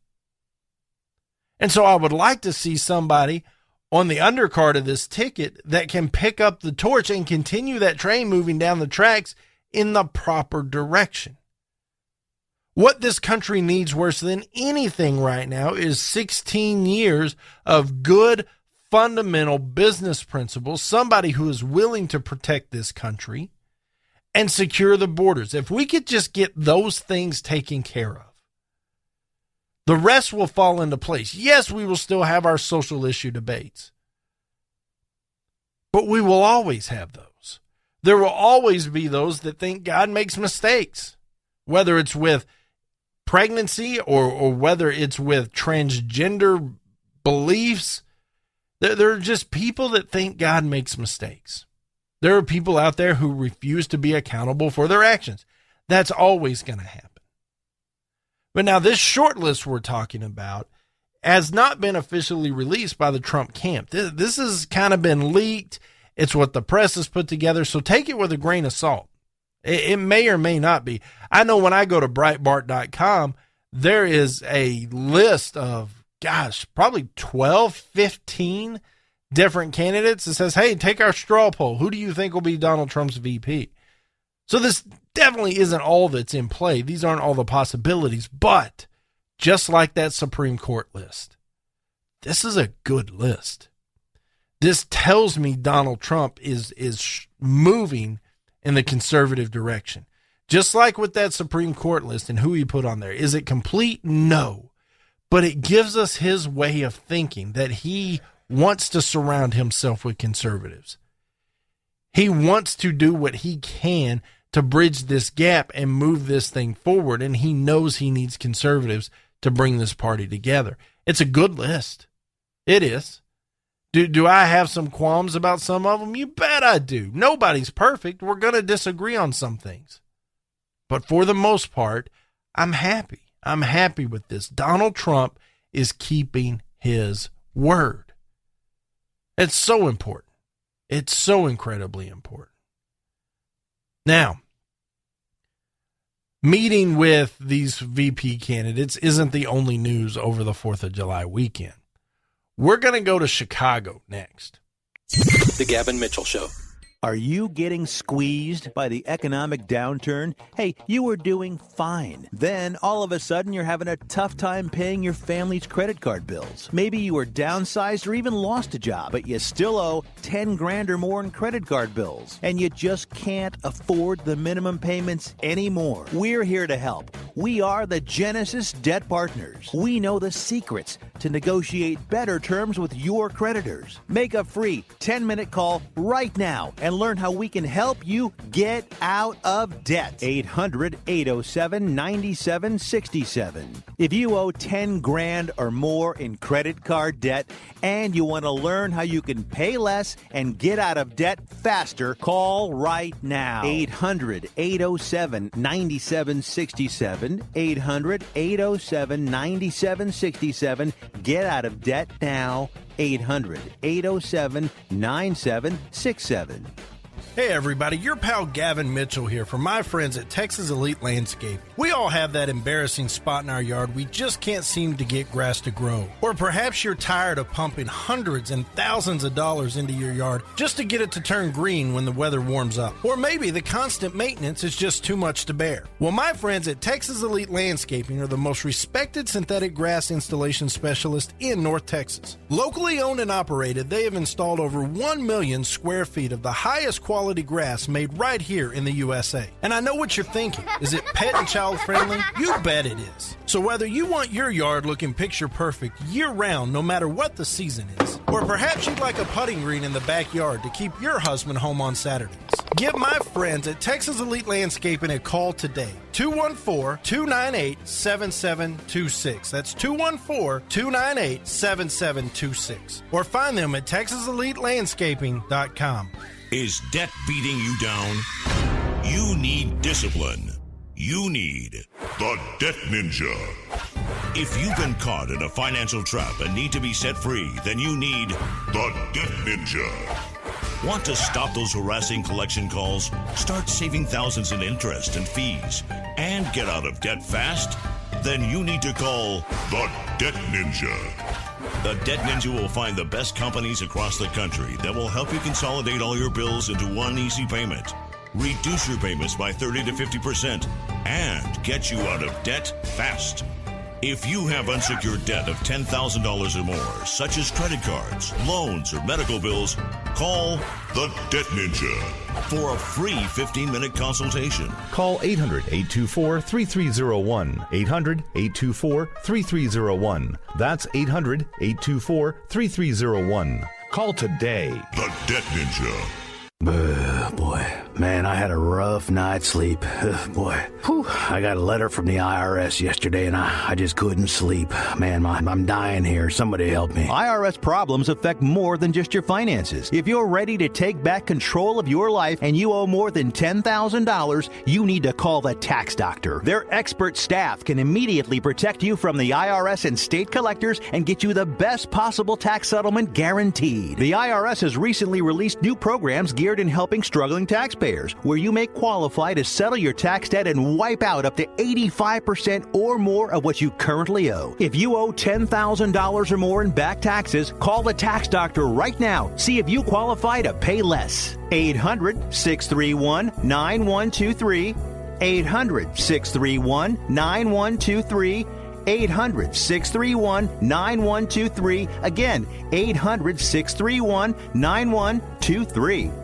And so I would like to see somebody on the undercard of this ticket that can pick up the torch and continue that train moving down the tracks in the proper direction. What this country needs worse than anything right now is 16 years of good, fundamental business principles, somebody who is willing to protect this country and secure the borders. If we could just get those things taken care of, the rest will fall into place. Yes, we will still have our social issue debates, but we will always have those. There will always be those that think God makes mistakes, whether it's with pregnancy or whether it's with transgender beliefs. There are just people that think God makes mistakes. There are people out there who refuse to be accountable for their actions. That's always going to happen. But now this short list we're talking about has not been officially released by the Trump camp. This has kind of been leaked. It's what the press has put together, so take it with a grain of salt. It may or may not be. I know when I go to Breitbart.com, there is a list of, probably 12, 15 different candidates that says, hey, take our straw poll. Who do you think will be Donald Trump's VP? So this definitely isn't all that's in play. These aren't all the possibilities. But just like that Supreme Court list, this is a good list. This tells me Donald Trump is moving in the conservative direction. Just like with that Supreme Court list and who he put on there. Is it complete? No. But it gives us his way of thinking, that he wants to surround himself with conservatives. He wants to do what he can to bridge this gap and move this thing forward, and he knows he needs conservatives to bring this party together. It's a good list. It is. Do I have some qualms about some of them? You bet I do. Nobody's perfect. We're going to disagree on some things. But for the most part, I'm happy. I'm happy with this. Donald Trump is keeping his word. It's so important. It's so incredibly important. Now, meeting with these VP candidates isn't the only news over the 4th of July weekend. We're going to go to Chicago next. The Gavin Mitchell Show. Are you getting squeezed by the economic downturn? Hey, you were doing fine. Then, all of a sudden, you're having a tough time paying your family's credit card bills. Maybe you were downsized or even lost a job, but you still owe $10,000 or more in credit card bills, and you just can't afford the minimum payments anymore. We're here to help. We are the Genesis Debt Partners. We know the secrets to negotiate better terms with your creditors. Make a free 10-minute call right now and learn how we can help you get out of debt. 800-807-9767. If you owe $10,000 or more in credit card debt and you want to learn how you can pay less and get out of debt faster, call right now. 800-807-9767. 800-807-9767. Get out of debt now. 800-807-9767. Hey everybody, your pal Gavin Mitchell here from my friends at Texas Elite Landscape. We all have that embarrassing spot in our yard we just can't seem to get grass to grow. Or perhaps you're tired of pumping hundreds and thousands of dollars into your yard just to get it to turn green when the weather warms up. Or maybe the constant maintenance is just too much to bear. Well, my friends at Texas Elite Landscaping are the most respected synthetic grass installation specialist in North Texas. Locally owned and operated, they have installed over 1 million square feet of the highest quality grass made right here in the USA. And I know what you're thinking. Is it pet and child friendly? You bet it is. So whether you want your yard looking picture perfect year round, no matter what the season is, or perhaps you'd like a putting green in the backyard to keep your husband home on Saturdays, give my friends at Texas Elite Landscaping a call today. 214-298-7726. That's 214-298-7726. Or find them at TexasEliteLandscaping.com. Is debt beating you down? You need discipline. You need the Debt Ninja. If you've been caught in a financial trap and need to be set free, then you need the Debt Ninja. Want to stop those harassing collection calls, start saving thousands in interest and fees, and get out of debt fast? Then you need to call the Debt Ninja. The Debt Ninja will find the best companies across the country that will help you consolidate all your bills into one easy payment, reduce your payments by 30 to 50%, and get you out of debt fast. If you have unsecured debt of $10,000 or more, such as credit cards, loans, or medical bills, call the Debt Ninja for a free 15-minute consultation. Call 800-824-3301. 800-824-3301. That's 800-824-3301. Call today. The Debt Ninja. Boy, man, I had a rough night's sleep. Boy, I got a letter from the IRS yesterday, and I just couldn't sleep. Man, I'm dying here. Somebody help me. IRS problems affect more than just your finances. If you're ready to take back control of your life and you owe more than $10,000, you need to call the tax doctor. Their expert staff can immediately protect you from the IRS and state collectors and get you the best possible tax settlement guaranteed. The IRS has recently released new programs geared in helping struggling taxpayers, where you may qualify to settle your tax debt and wipe out up to 85% or more of what you currently owe. If you owe $10,000 or more in back taxes, call the tax doctor right now. See if you qualify to pay less. 800-631-9123. 800-631-9123. 800-631-9123. Again, 800-631-9123.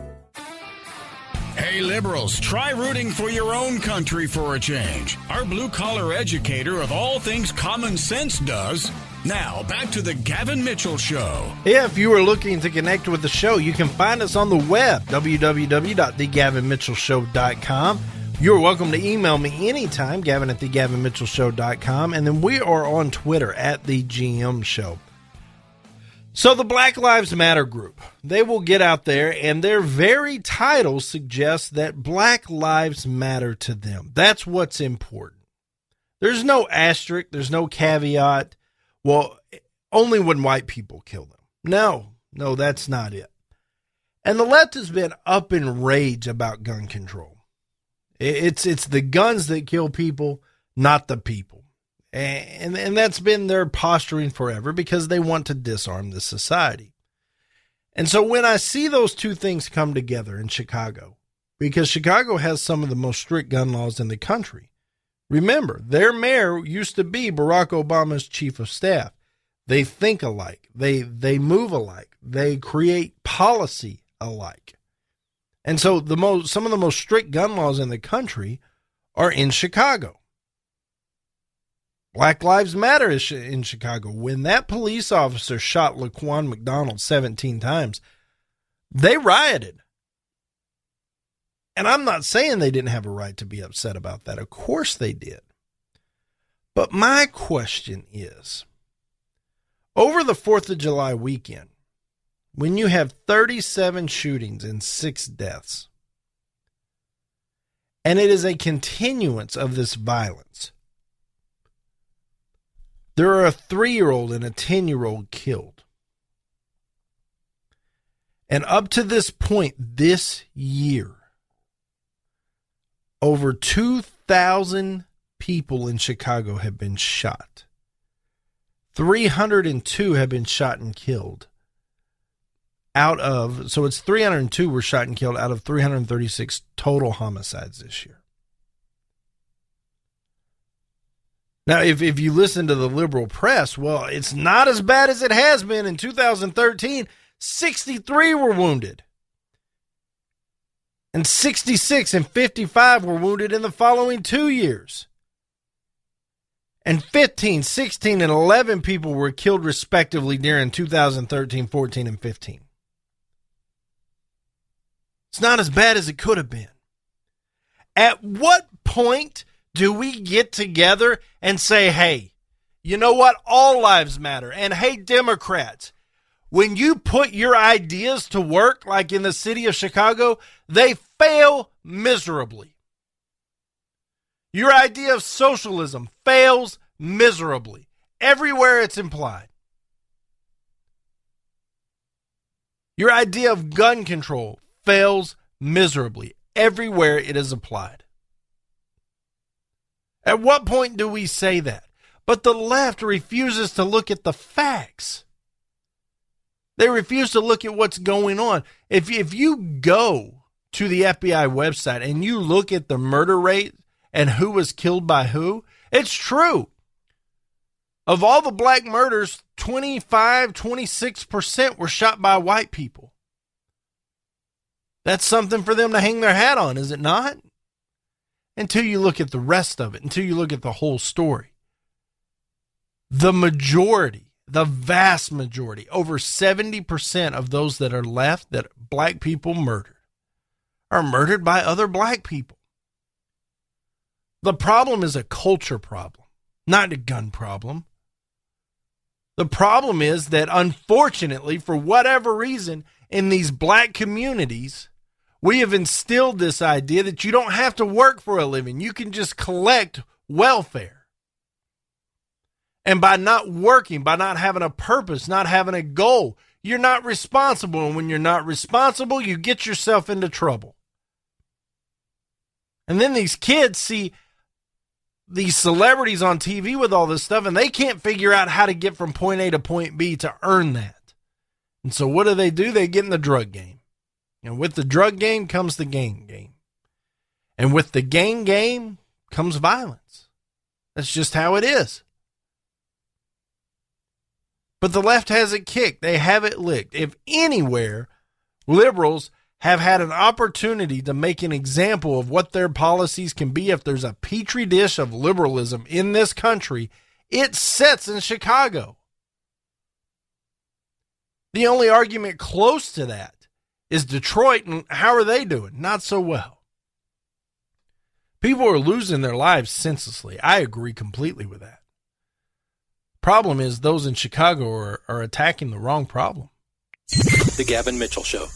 Hey, liberals, try rooting for your own country for a change. Our blue-collar educator of all things common sense does. Now, back to the Gavin Mitchell Show. If you are looking to connect with the show, you can find us on the web, www.thegavinmitchellshow.com. You're welcome to email me anytime, Gavin at thegavinmitchellshow.com. And then we are on Twitter at The GM Show. So the Black Lives Matter group, they will get out there and their very title suggests that Black Lives matter to them. That's what's important. There's no asterisk. There's no caveat. Well, only when white people kill them. No, that's not it. And the left has been up in rage about gun control. It's the guns that kill people, not the people. And that's been their posturing forever because they want to disarm the society. And so when I see those two things come together in Chicago, because Chicago has some of the most strict gun laws in the country. Remember, their mayor used to be Barack Obama's chief of staff. They think alike. They move alike. They create policy alike. And so some of the most strict gun laws in the country are in Chicago. Black Lives Matter is in Chicago. When that police officer shot Laquan McDonald 17 times, they rioted. And I'm not saying they didn't have a right to be upset about that. Of course they did. But my question is, over the 4th of July weekend, when you have 37 shootings and 6 deaths, and it is a continuance of this violence, there are a 3-year-old and a 10-year-old killed. And up to this point this year, over 2,000 people in Chicago have been shot. 302 have been shot and killed. So it's 302 were shot and killed out of 336 total homicides this year. Now, if you listen to the liberal press, well, it's not as bad as it has been. In 2013, 63 were wounded. And 66 and 55 were wounded in the following 2 years. And 15, 16, and 11 people were killed respectively during 2013, 14, and 15. It's not as bad as it could have been. At what point do we get together and say, hey, you know what? All lives matter. And hey, Democrats, when you put your ideas to work, like in the city of Chicago, they fail miserably. Your idea of socialism fails miserably everywhere it's implied. Your idea of gun control fails miserably everywhere it is applied. At what point do we say that? But the left refuses to look at the facts. They refuse to look at what's going on. If you go to the FBI website and you look at the murder rate and who was killed by who, it's true. Of all the black murders, 26% were shot by white people. That's something for them to hang their hat on, is it not? Until you look at the rest of it, until you look at the whole story. The majority, the vast majority, over 70% of those that are left that black people murdered are murdered by other black people. The problem is a culture problem, not a gun problem. The problem is that, unfortunately, for whatever reason, in these black communities, we have instilled this idea that you don't have to work for a living. You can just collect welfare. And by not working, by not having a purpose, not having a goal, you're not responsible. And when you're not responsible, you get yourself into trouble. And then these kids see these celebrities on TV with all this stuff, and they can't figure out how to get from point A to point B to earn that. And so what do? They get in the drug game. And with the drug game comes the gang game. And with the gang game comes violence. That's just how it is. But the left has it kicked. They have it licked. If anywhere, liberals have had an opportunity to make an example of what their policies can be, if there's a petri dish of liberalism in this country, it sits in Chicago. The only argument close to that is Detroit, and how are they doing? Not so well. People are losing their lives senselessly. I agree completely with that. Problem is, those in Chicago are attacking the wrong problem. The Gavin Mitchell Show.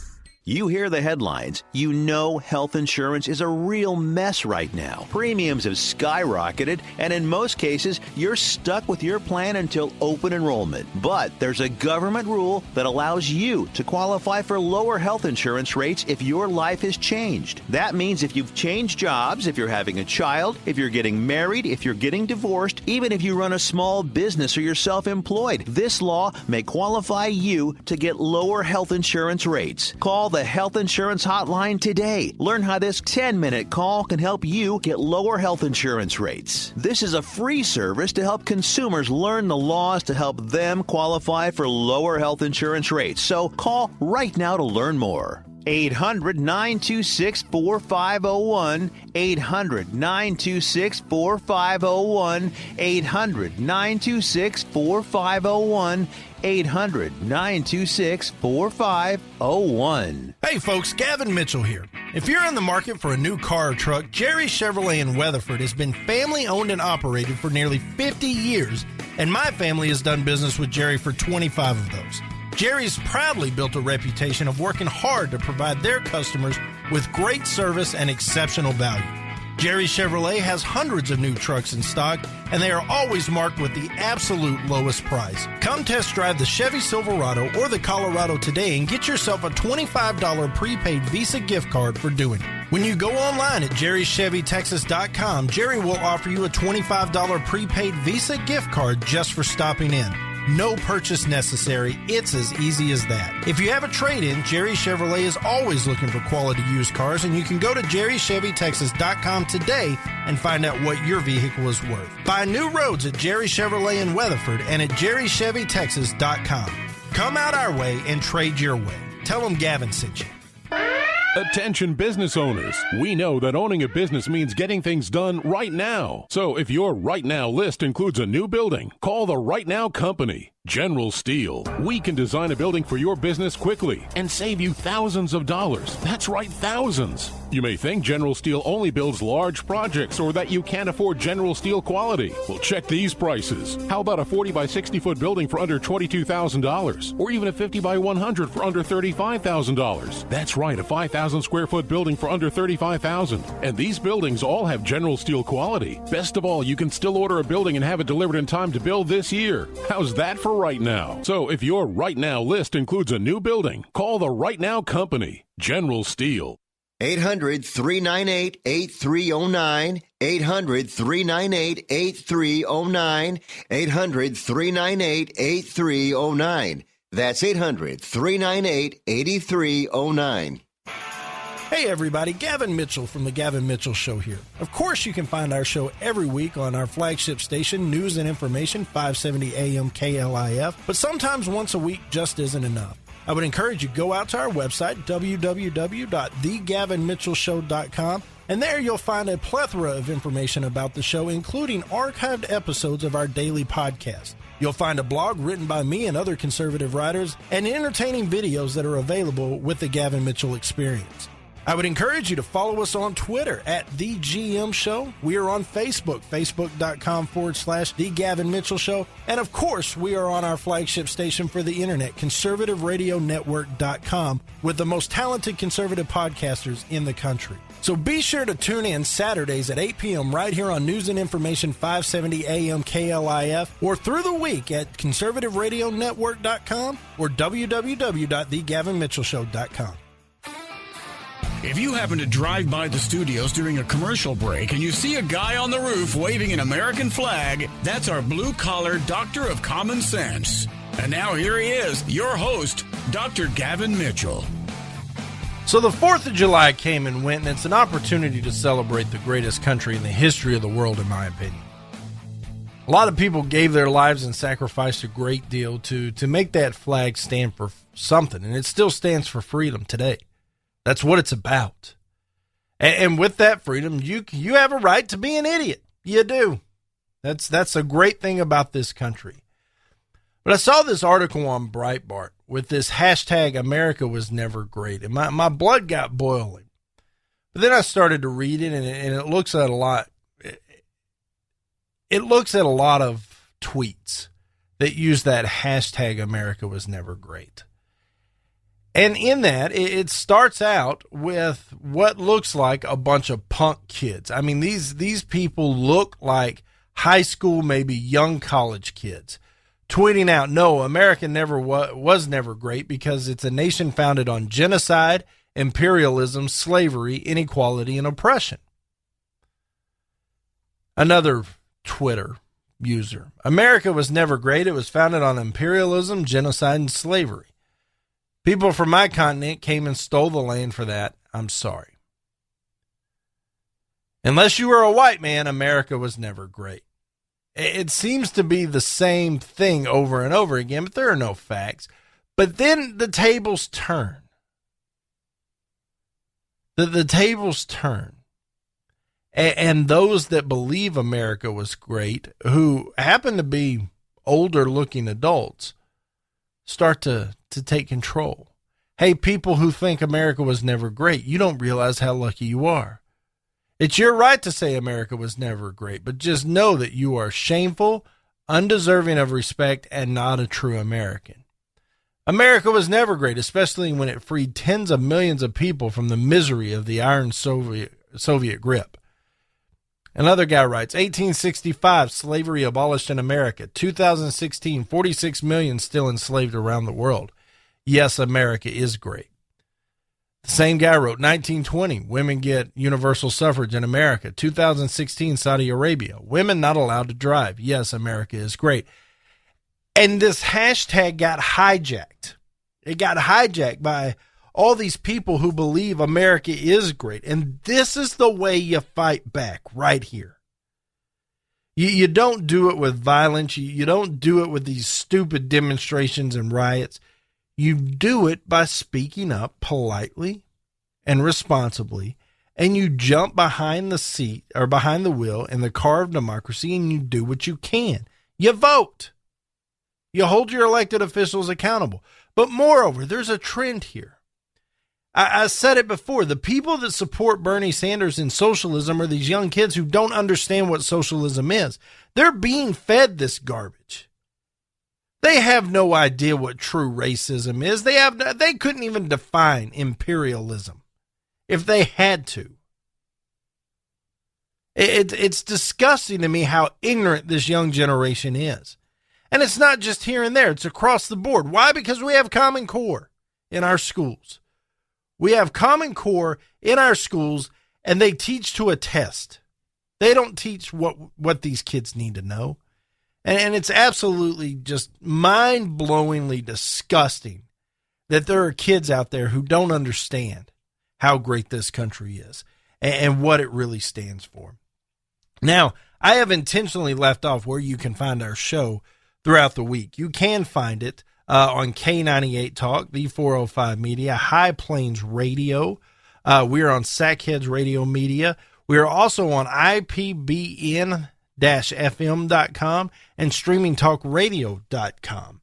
You hear the headlines. You know health insurance is a real mess right now. Premiums have skyrocketed, and in most cases, you're stuck with your plan until open enrollment. But there's a government rule that allows you to qualify for lower health insurance rates if your life has changed. That means if you've changed jobs, if you're having a child, if you're getting married, if you're getting divorced, even if you run a small business or you're self-employed, this law may qualify you to get lower health insurance rates. Call the Health Insurance Hotline today. Learn how this 10-minute call can help you get lower health insurance rates. This is a free service to help consumers learn the laws to help them qualify for lower health insurance rates. So call right now to learn more. 800-926-4501. 800-926-4501. 800-926-4501. 800-926-4501. Hey folks, Gavin Mitchell here. If you're in the market for a new car or truck, Jerry Chevrolet in Weatherford has been family owned and operated for nearly 50 years, and my family has done business with Jerry for 25 of those. Jerry's proudly built a reputation of working hard to provide their customers with great service and exceptional value. Jerry Chevrolet has hundreds of new trucks in stock, and they are always marked with the absolute lowest price. Come test drive the Chevy Silverado or the Colorado today and get yourself a $25 prepaid Visa gift card for doing it. When you go online at jerrychevytexas.com, Jerry will offer you a $25 prepaid Visa gift card just for stopping in. No purchase necessary. It's as easy as that. If you have a trade-in, Jerry Chevrolet is always looking for quality used cars, and you can go to jerrychevytexas.com today and find out what your vehicle is worth. Buy new roads at Jerry Chevrolet in Weatherford and at jerrychevytexas.com. Come out our way and trade your way. Tell them Gavin sent you. Attention business owners. We know that owning a business means getting things done right now. So if your right now list includes a new building, call the Right Now Company. General Steel. We can design a building for your business quickly and save you thousands of dollars. That's right, thousands. You may think General Steel only builds large projects or that you can't afford General Steel quality. Well, check these prices. How about a 40 by 60 foot building for under $22,000? Or even a 50 by 100 for under $35,000? That's right, a 5,000 square foot building for under $35,000. And these buildings all have General Steel quality. Best of all, you can still order a building and have it delivered in time to build this year. How's that for right now? So if your right now list includes a new building, call the Right Now Company, General Steel. 800-398-8309. 800-398-8309. 800-398-8309. That's 800-398-8309. Hey everybody, Gavin Mitchell from The Gavin Mitchell Show here. Of course you can find our show every week on our flagship station, News and Information, 570 AM KLIF, but sometimes once a week just isn't enough. I would encourage you to go out to our website, www.thegavinmitchellshow.com, and there you'll find a plethora of information about the show, including archived episodes of our daily podcast. You'll find a blog written by me and other conservative writers, and entertaining videos that are available with the Gavin Mitchell Experience. I would encourage you to follow us on Twitter at The GM Show. We are on Facebook, facebook.com/The Gavin Mitchell Show. And of course, we are on our flagship station for the internet, conservativeradionetwork.com, with the most talented conservative podcasters in the country. So be sure to tune in Saturdays at 8 p.m. right here on News and Information 570 AM KLIF, or through the week at conservativeradionetwork.com or www.thegavinmitchellshow.com. If you happen to drive by the studios during a commercial break and you see a guy on the roof waving an American flag, that's our blue-collar doctor of common sense. And now here he is, your host, Dr. Gavin Mitchell. So the 4th of July came and went, and it's an opportunity to celebrate the greatest country in the history of the world, in my opinion. A lot of people gave their lives and sacrificed a great deal to make that flag stand for something, and it still stands for freedom today. That's what it's about. And with that freedom, you have a right to be an idiot. You do. That's a great thing about this country. But I saw this article on Breitbart with this hashtag America was never great, and my blood got boiling. But then I started to read it, and it looks at a lot. It looks at a lot of tweets that use that hashtag America was never great. And in that, it starts out with what looks like a bunch of punk kids. I mean, these people look like high school, maybe young college kids, tweeting out, no, America never was never great because it's a nation founded on genocide, imperialism, slavery, inequality, and oppression. Another Twitter user, America was never great. It was founded on imperialism, genocide, and slavery. People from my continent came and stole the land for that. I'm sorry. Unless you were a white man, America was never great. It seems to be the same thing over and over again, but there are no facts. But then the tables turn. The tables turn. And those that believe America was great, who happen to be older looking adults, start to take control. Hey, people who think America was never great, you don't realize how lucky you are. It's your right to say America was never great, but just know that you are shameful, undeserving of respect, and not a true American. America was never great, especially when it freed tens of millions of people from the misery of the iron Soviet grip. Another guy writes, 1865, slavery abolished in America. 2016, 46 million still enslaved around the world. Yes, America is great. The same guy wrote, 1920, women get universal suffrage in America. 2016, Saudi Arabia, women not allowed to drive. Yes, America is great. And this hashtag got hijacked. It got hijacked by all these people who believe America is great. And this is the way you fight back right here. You don't do it with violence. You don't do it with these stupid demonstrations and riots. You do it by speaking up politely and responsibly, and you jump behind the seat or behind the wheel in the car of democracy, and you do what you can. You vote. You hold your elected officials accountable. But moreover, there's a trend here. I said it before. The people that support Bernie Sanders in socialism are these young kids who don't understand what socialism is. They're being fed this garbage. They have no idea what true racism is. They couldn't even define imperialism if they had to. It's disgusting to me how ignorant this young generation is. And it's not just here and there. It's across the board. Why? Because we have Common Core in our schools. We have Common Core in our schools, and they teach to a test. They don't teach what these kids need to know. And it's absolutely just mind-blowingly disgusting that there are kids out there who don't understand how great this country is and what it really stands for. Now, I have intentionally left off where you can find our show throughout the week. You can find it on K98 Talk, the 405 Media, High Plains Radio. We're on Sackheads Radio Media. We are also on IPBN-FM.com and StreamingTalkRadio.com.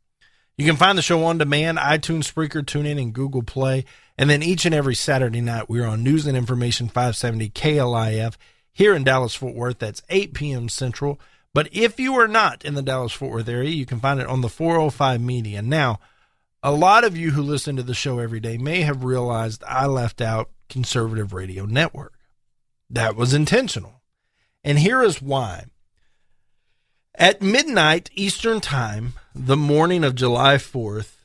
You can find the show on demand, iTunes, Spreaker, TuneIn, and Google Play. And then each and every Saturday night, we're on News and Information 570 KLIF here in Dallas-Fort Worth. That's 8 p.m. Central. But if you are not in the Dallas-Fort Worth area, you can find it on the 405 Media. Now, a lot of you who listen to the show every day may have realized I left out Conservative Radio Network. That was intentional. And here is why. At midnight Eastern Time, the morning of July 4th,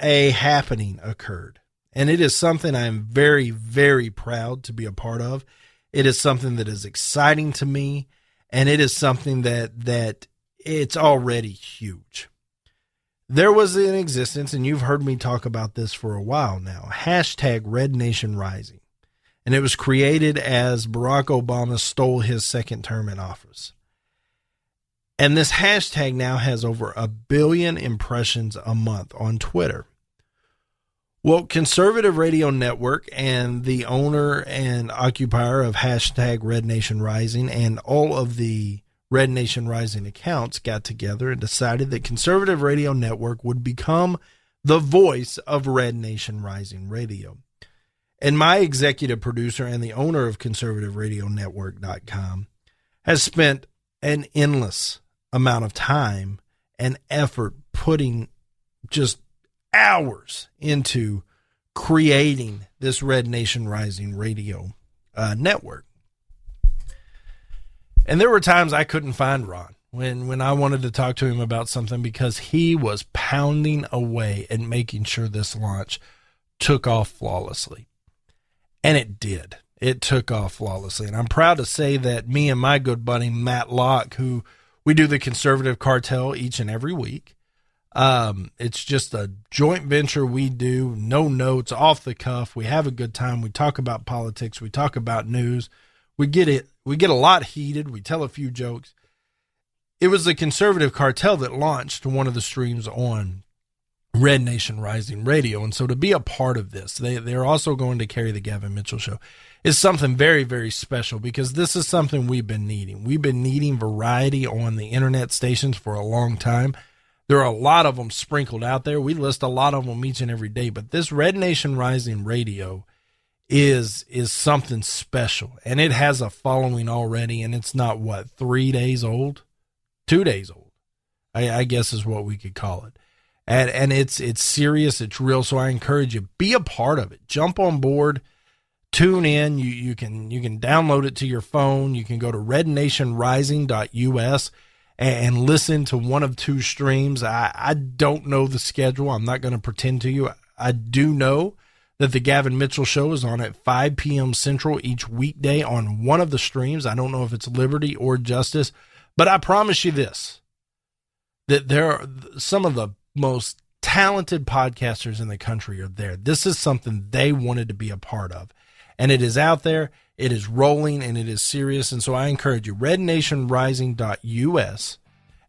a happening occurred. And it is something I am very, very proud to be a part of. It is something that is exciting to me. And it is something that it's already huge. There was in existence, and you've heard me talk about this for a while now, hashtag Red Nation Rising. And it was created as Barack Obama stole his second term in office. And this hashtag now has over 1 billion impressions a month on Twitter. Well, Conservative Radio Network and the owner and occupier of hashtag Red Nation Rising and all of the Red Nation Rising accounts got together and decided that Conservative Radio Network would become the voice of Red Nation Rising Radio. And my executive producer and the owner of ConservativeRadioNetwork.com has spent an endless amount of time and effort putting just hours into creating this Red Nation Rising radio network. And there were times I couldn't find Ron when I wanted to talk to him about something because he was pounding away at making sure this launch took off flawlessly. And it did. It took off flawlessly. And I'm proud to say that me and my good buddy Matt Locke, who we do the Conservative Cartel each and every week, it's just a joint venture we do, no notes, off the cuff. We have a good time. We talk about politics. We talk about news. We get a lot heated. We tell a few jokes. It was the Conservative Cartel that launched one of the streams on Red Nation Rising Radio. And so to be a part of this, they're also going to carry the Gavin Mitchell Show, is something very, very special because this is something we've been needing. We've been needing variety on the internet stations for a long time. There are a lot of them sprinkled out there. We list a lot of them each and every day, but this Red Nation Rising Radio is something special, and it has a following already, and it's not, 3 days old? 2 days old, I guess is what we could call it. And it's serious, it's real, so I encourage you, be a part of it. Jump on board, tune in. You can download it to your phone. You can go to rednationrising.us and listen to one of two streams. I don't know the schedule. I'm not going to pretend to you. I do know that the Gavin Mitchell Show is on at 5 p.m. Central each weekday on one of the streams. I don't know if it's Liberty or Justice, but I promise you this, that there are some of the most talented podcasters in the country are there. This is something they wanted to be a part of, and it is out there. It is rolling, and it is serious, and so I encourage you, rednationrising.us,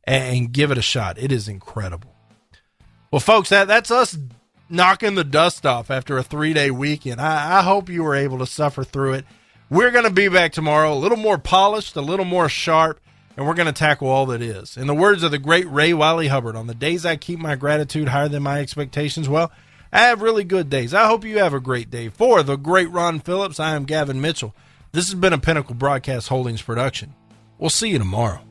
and give it a shot. It is incredible. Well, folks, that's us knocking the dust off after a 3-day weekend. I hope you were able to suffer through it. We're going to be back tomorrow, a little more polished, a little more sharp, and we're going to tackle all that is. In the words of the great Ray Wiley Hubbard, on the days I keep my gratitude higher than my expectations, well, I have really good days. I hope you have a great day. For the great Ron Phillips, I am Gavin Mitchell. This has been a Pinnacle Broadcast Holdings production. We'll see you tomorrow.